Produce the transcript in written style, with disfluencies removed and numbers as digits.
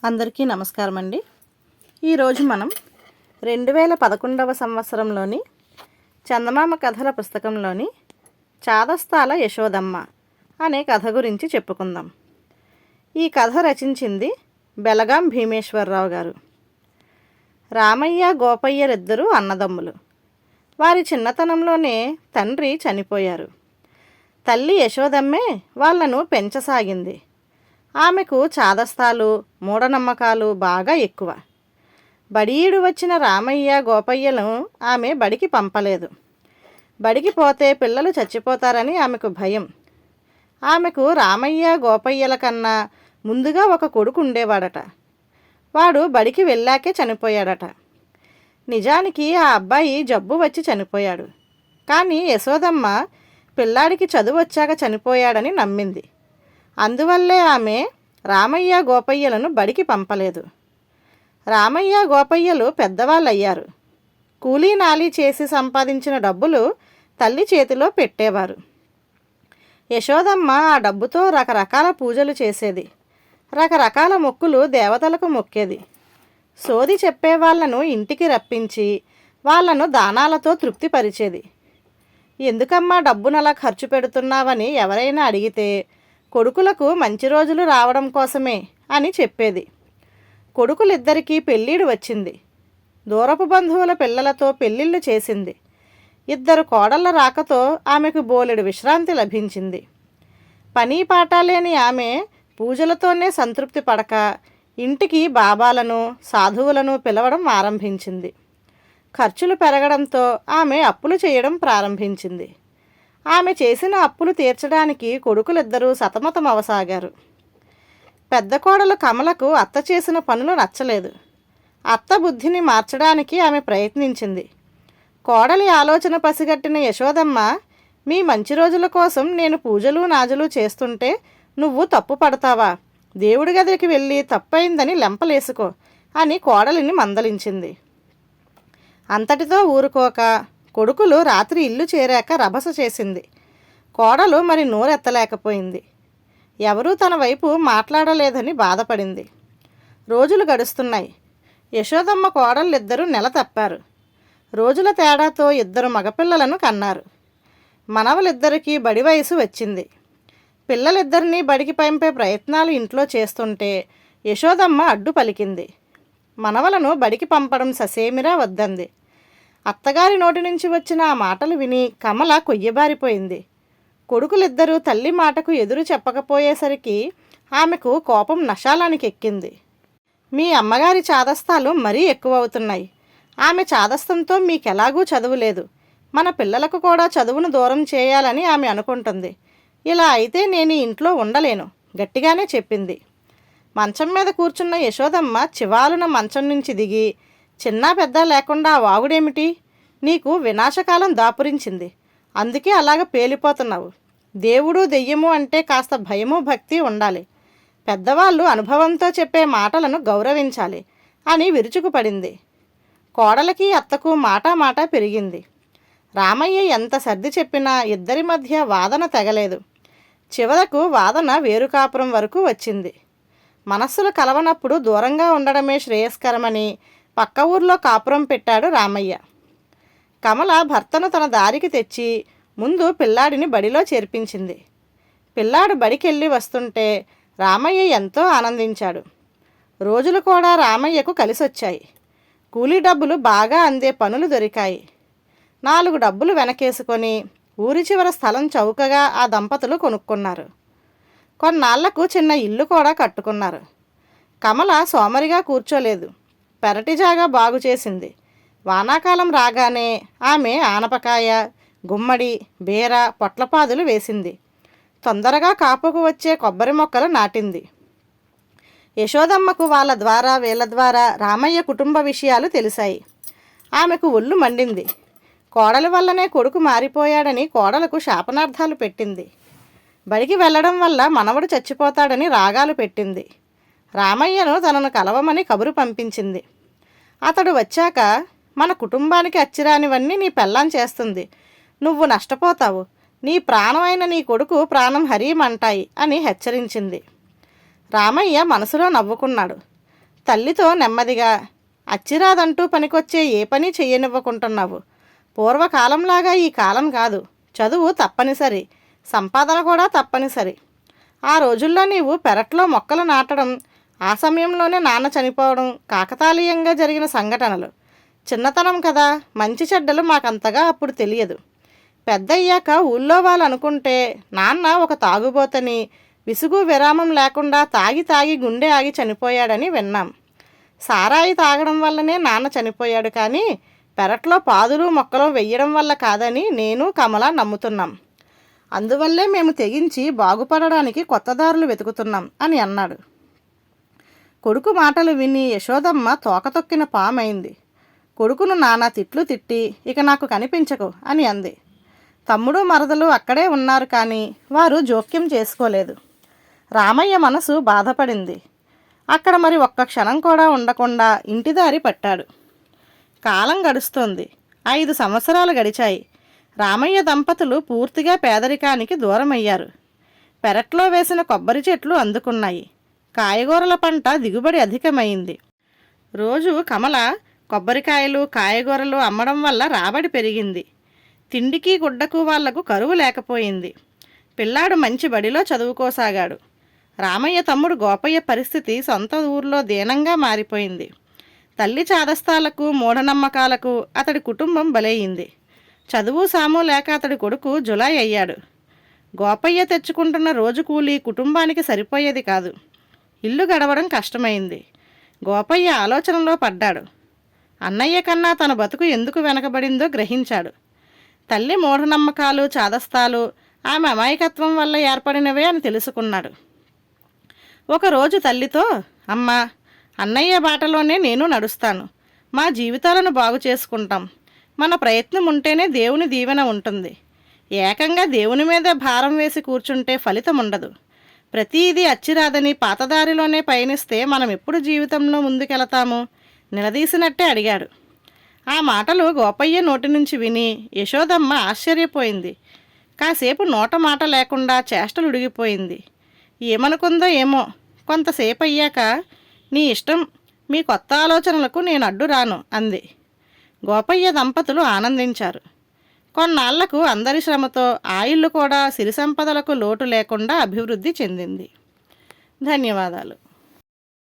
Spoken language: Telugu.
అందరికీ నమస్కారం అండి. ఈరోజు మనం 2011వ సంవత్సరంలోని చందమామ కథల పుస్తకంలోని చాదస్తాల యశోదమ్మ అనే కథ గురించి చెప్పుకుందాం. ఈ కథ రచించింది బెలగాం భీమేశ్వరరావు గారు. రామయ్య గోపయ్యరిద్దరూ అన్నదమ్ములు. వారి చిన్నతనంలోనే తండ్రి చనిపోయారు. తల్లి యశోదమ్మే వాళ్లను పెంచసాగింది. ఆమెకు చాదస్తాలు, మూఢనమ్మకాలు బాగా ఎక్కువ. బడియీడు వచ్చిన రామయ్య గోపయ్యను ఆమె బడికి పంపలేదు. బడికి పోతే పిల్లలు చచ్చిపోతారని ఆమెకు భయం. ఆమెకు రామయ్య గోపయ్యల కన్నా ముందుగా ఒక కొడుకు ఉండేవాడట. వాడు బడికి వెళ్ళాకే చనిపోయాడట. నిజానికి ఆ అబ్బాయి జబ్బు వచ్చి చనిపోయాడు. కానీ యశోదమ్మ పిల్లాడికి చదువు వచ్చాక చనిపోయాడని నమ్మింది. అందువల్లే ఆమె రామయ్య గోపయ్యలను బడికి పంపలేదు. రామయ్య గోపయ్యలు పెద్దవాళ్ళయ్యారు. కూలీ నాలీ చేసి సంపాదించిన డబ్బులు తల్లి చేతిలో పెట్టేవారు. యశోదమ్మ ఆ డబ్బుతో రకరకాల పూజలు చేసేది. రకరకాల మొక్కులు దేవతలకు మొక్కేది. సోది చెప్పేవాళ్లను ఇంటికి రప్పించి వాళ్లను దానాలతో తృప్తిపరిచేది. ఎందుకమ్మా డబ్బునలా ఖర్చు పెడుతున్నావని ఎవరైనా అడిగితే కొడుకులకు మంచి రోజులు రావడం కోసమే అని చెప్పేది. కొడుకులిద్దరికీ పెళ్ళిడు వచ్చింది. దూరపు బంధువుల పిల్లలతో పెళ్ళిళ్ళు చేసింది. 2 కోడళ్ల రాకతో ఆమెకు బోలెడు విశ్రాంతి లభించింది. పని పాట లేని ఆమె పూజలతోనే సంతృప్తి పడక ఇంటికి బాబాలను, సాధువులను పిలవడం ఆరంభించింది. ఖర్చులు పెరగడంతో ఆమె అప్పులు చేయడం ప్రారంభించింది. ఆమె చేసిన అప్పులు తీర్చడానికి కొడుకులిద్దరూ సతమతమవసాగారు. పెద్ద కోడలు కమలకు అత్త చేసిన పనులు నచ్చలేదు. అత్త బుద్ధిని మార్చడానికి ఆమె ప్రయత్నించింది. కోడలి ఆలోచన పసిగట్టిన యశోదమ్మ, మీ మంచి రోజుల కోసం నేను పూజలు నాజులు చేస్తుంటే నువ్వు తప్పు పడతావా? దేవుడి గదికి వెళ్ళి తప్పైందని లెంపలేసుకో అని కోడలిని మందలించింది. అంతటితో ఊరుకోక కొడుకులు రాత్రి ఇల్లు చేరాక రభస చేసింది. కోడలు మరి నోరెత్తలేకపోయింది. ఎవరూ తన వైపు మాట్లాడలేదని బాధపడింది. రోజులు గడుస్తున్నాయి. యశోదమ్మ కోడళ్ళిద్దరూ నెల తప్పారు. రోజుల తేడాతో 2 మగపిల్లలను కన్నారు. మనవలిద్దరికీ బడి వయసు వచ్చింది. పిల్లలిద్దరినీ బడికి పంపే ప్రయత్నాలు ఇంట్లో చేస్తుంటే యశోదమ్మ అడ్డు పలికింది. మనవలను బడికి పంపడం ససేమిరా వద్దంది. అత్తగారి నోటి నుంచి వచ్చిన ఆ మాటలు విని కమల కొయ్యబారిపోయింది. కొడుకులిద్దరూ తల్లి మాటకు ఎదురు చెప్పకపోయేసరికి ఆమెకు కోపం నశాలానికి ఎక్కింది. మీ అమ్మగారి చాదస్తాలు మరీ ఎక్కువ అవుతున్నాయి. ఆమె చాదస్తంతో మీకెలాగూ చదువు లేదు. మన పిల్లలకు కూడా చదువును దూరం చేయాలని ఆమె అనుకుంటుంది. ఇలా అయితే నేను ఇంట్లో ఉండలేను గట్టిగానే చెప్పింది. మంచం మీద కూర్చున్న యశోదమ్మ చివాలున మంచం నుంచి దిగి, చిన్నా పెద్ద లేకుండా వాగుడేమిటి? నీకు వినాశకాలం దాపురించింది. అందుకే అలాగ పేలిపోతున్నావు. దేవుడు దెయ్యము అంటే కాస్త భయము భక్తి ఉండాలి. పెద్దవాళ్ళు అనుభవంతో చెప్పే మాటలను గౌరవించాలి అని విరుచుకుపడింది. కోడలకి అత్తకు మాట పెరిగింది. రామయ్య ఎంత సర్ది చెప్పినా ఇద్దరి మధ్య వాదన తెగలేదు. చివరకు వాదన వేరుకాపురం వరకు వచ్చింది. మనస్సులు కలవనప్పుడు దూరంగా ఉండడమే శ్రేయస్కరమని పక్క ఊర్లో కాపురం పెట్టాడు రామయ్య. కమల భర్తను తన దారికి తెచ్చి ముందు పిల్లాడిని బడిలో చేర్పించింది. పిల్లాడు బడికెళ్ళి వస్తుంటే రామయ్య ఎంతో ఆనందించాడు. రోజులు కూడా రామయ్యకు కలిసొచ్చాయి. కూలీ డబ్బులు బాగా అందే పనులు దొరికాయి. 4 డబ్బులు వెనకేసుకొని ఊరి చివర స్థలం చౌకగా ఆ దంపతులు కొనుక్కున్నారు. కొన్నాళ్లకు చిన్న ఇల్లు కూడా కట్టుకున్నారు. కమల సోమరిగా కూర్చోలేదు. పెరటి జాగా బాగు చేసింది. వానాకాలం రాగానే ఆమె ఆనపకాయ, గుమ్మడి, బీర, పొట్లపాదులు వేసింది. తొందరగా కాపుకు వచ్చే కొబ్బరి మొక్కలు నాటింది. యశోదమ్మకు వాళ్ళ ద్వారా వీళ్ళ ద్వారా రామయ్య కుటుంబ విషయాలు తెలిసాయి. ఆమెకు ఒళ్ళు మండింది. కోడలి వల్లనే కొడుకు మారిపోయాడని కోడలకు శాపనార్థాలు పెట్టింది. బడికి వెళ్ళడం వల్ల మనవడు చచ్చిపోతాడని రాగాలు పెట్టింది. రామయ్యను తనను కలవమని కబురు పంపించింది. అతడు వచ్చాక, మన కుటుంబానికి అచ్చిరానివన్నీ నీ పెళ్ళాం చేస్తుంది. నువ్వు నష్టపోతావు. నీ ప్రాణమైన నీ కొడుకు ప్రాణం హరీమంటాయి అని హెచ్చరించింది. రామయ్య మనసులో నవ్వుకున్నాడు. తల్లితో నెమ్మదిగా, అచ్చిరాదంటూ పనికొచ్చే ఏ పని చెయ్యనివ్వకుంటున్నావు. పూర్వకాలంలాగా ఈ కాలం కాదు. చదువు తప్పనిసరి, సంపాదన కూడా తప్పనిసరి. ఆ రోజుల్లో నీవు పెరట్లో మొక్కలు నాటడం, ఆ సమయంలోనే నాన్న చనిపోవడం కాకతాళీయంగా జరిగిన సంఘటనలు. చిన్నతనం కదా, మంచి చెడ్డలు మాకంతగా అప్పుడు తెలియదు. పెద్దయ్యాక ఊళ్ళో వాళ్ళు అనుకుంటే నాన్న ఒక తాగుబోతని, విసుగు విరామం లేకుండా తాగి తాగి గుండె ఆగి చనిపోయాడని విన్నాం. సారాయి తాగడం వల్లనే నాన్న చనిపోయాడు, కానీ పెరట్లో పాదులు మొక్కలు వెయ్యడం వల్ల కాదని నేను కమల నమ్ముతున్నాం. అందువల్లే మేము తెగించి బాగుపడడానికి కొత్త దారులు వెతుకుతున్నాం అని అన్నాడు. కొడుకు మాటలు విని యశోదమ్మ తోకతొక్కిన పామైంది. కొడుకును నానా తిట్లు తిట్టి, ఇక నాకు కనిపించకు అని అంది. తమ్ముడు మరదలు అక్కడే ఉన్నారు, కానీ వారు జోక్యం చేసుకోలేదు. రామయ్య మనసు బాధపడింది. అక్కడ మరి ఒక్క క్షణం కూడా ఉండకుండా ఇంటిదారి పట్టాడు. కాలం గడుస్తోంది. 5 సంవత్సరాలు గడిచాయి. రామయ్య దంపతులు పూర్తిగా పేదరికానికి దూరమయ్యారు. పెరట్లో వేసిన కొబ్బరి చెట్లు అందుకున్నాయి. కాయగూరల పంట దిగుబడి అధికమైంది. రోజు కమల కొబ్బరికాయలు కాయగూరలు అమ్మడం వల్ల రాబడి పెరిగింది. తిండికి గుడ్డకు వాళ్లకు కరువు లేకపోయింది. పిల్లాడు మంచి బడిలో చదువుకోసాగాడు. రామయ్య తమ్ముడు గోపయ్య పరిస్థితి సొంత ఊర్లో దీనంగా మారిపోయింది. తల్లి చాదస్తాలకు మూఢనమ్మకాలకు అతడి కుటుంబం బలయింది. చదువు సాము లేక అతడి కొడుకు జులాయి అయ్యాడు. గోపయ్య తెచ్చుకుంటున్న రోజు కూలి కుటుంబానికి సరిపోయేది కాదు. ఇల్లు గడవడం కష్టమైంది. గోపయ్య ఆలోచనలో పడ్డాడు. అన్నయ్య కన్నా తన బతుకు ఎందుకు వెనకబడిందో గ్రహించాడు. తల్లి మూఢనమ్మకాలు చాదస్తాలు ఆమె అమాయకత్వం వల్ల ఏర్పడినవే అని తెలుసుకున్నాడు. ఒకరోజు తల్లితో, అమ్మా, అన్నయ్య బాటలోనే నేను నడుస్తాను. మా జీవితాలను బాగు చేసుకుంటాం. మన ప్రయత్నం ఉంటేనే దేవుని దీవెన ఉంటుంది. ఏకంగా దేవుని మీదే భారం వేసి కూర్చుంటే ఫలితం ఉండదు. ప్రతీదీ అచ్చిరాదని పాతదారిలోనే పయనిస్తే మనం ఎప్పుడు జీవితంలో ముందుకెళతాము? నిలదీసినట్టే అడిగాడు. ఆ మాటలు గోపయ్య నోటి నుంచి విని యశోదమ్మ ఆశ్చర్యపోయింది. కాసేపు నోట మాట లేకుండా చేష్టలు ఉడిగిపోయింది. ఏమనుకుందో ఏమో. కొంతసేపు అయ్యాక, నీ ఇష్టం, మీ కొత్త ఆలోచనలకు నేను అడ్డు రాను అంది. గోపయ్య దంపతులు ఆనందించారు. కొన్నాళ్లకు అందరి శ్రమతో ఆ ఇల్లు కూడా సిరి సంపదలకు లోటు లేకుండా అభివృద్ధి చెందింది. ధన్యవాదాలు.